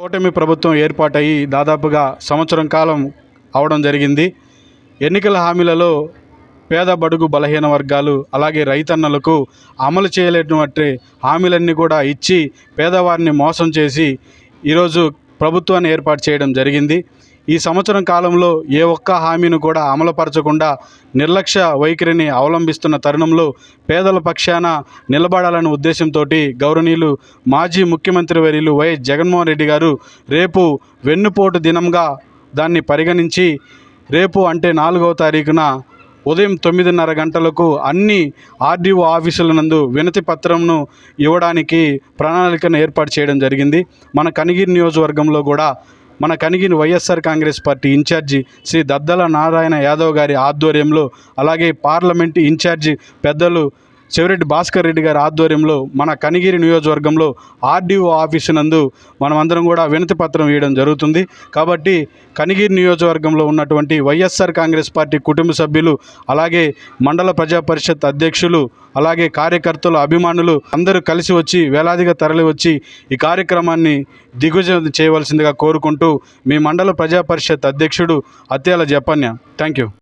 కూటమి ప్రభుత్వం ఏర్పాటయ్యి దాదాపుగా సంవత్సరం కాలం అవడం జరిగింది. ఎన్నికల హామీలలో పేద బడుగు బలహీన వర్గాలు అలాగే రైతన్నలకు అమలు చేయలేనటువంటి హామీలన్నీ కూడా ఇచ్చి పేదవారిని మోసం చేసి ఈరోజు ప్రభుత్వాన్ని ఏర్పాటు చేయడం జరిగింది. ఈ సంవత్సరం కాలంలో ఏ ఒక్క హామీని కూడా అమలుపరచకుండా నిర్లక్ష్య వైఖరిని అవలంబిస్తున్న తరుణంలో పేదల పక్షాన నిలబడాలనే ఉద్దేశంతో గౌరవనీయులు మాజీ ముఖ్యమంత్రి వర్యులు వైఎస్ జగన్మోహన్ రెడ్డి గారు రేపు వెన్నుపోటు దినంగా దాన్ని పరిగణించి రేపు అంటే 4వ తారీఖున ఉదయం 9:30 గంటలకు అన్ని ఆర్డీఓ ఆఫీసుల నందు వినతి పత్రంను ఇవ్వడానికి ప్రణాళికను ఏర్పాటు చేయడం జరిగింది. మన కనిగిరి నియోజకవర్గంలో కూడా మన కనిగిరి వైఎస్ఆర్ కాంగ్రెస్ పార్టీ ఇన్ఛార్జి శ్రీ దద్దల నారాయణ యాదవ్ గారి ఆధ్వర్యంలో అలాగే పార్లమెంటు ఇన్ఛార్జి పెద్దలు చెవిరెడ్డి భాస్కర్ రెడ్డి గారి ఆధ్వర్యంలో మన కనిగిరి నియోజకవర్గంలో ఆర్డీఓ ఆఫీసు నందు మనమందరం కూడా వినతి పత్రం ఇవ్వడం జరుగుతుంది. కాబట్టి కనిగిరి నియోజకవర్గంలో ఉన్నటువంటి వైఎస్ఆర్ కాంగ్రెస్ పార్టీ కుటుంబ సభ్యులు అలాగే మండల ప్రజా పరిషత్ అధ్యక్షులు అలాగే కార్యకర్తలు అభిమానులు అందరూ కలిసి వచ్చి వేలాదిగా తరలి వచ్చి ఈ కార్యక్రమాన్ని దిగ్విజయం చేయవలసిందిగా కోరుకుంటూ మీ మండల ప్రజా పరిషత్ అధ్యక్షుడు అత్యాల జపన్య. Thank you.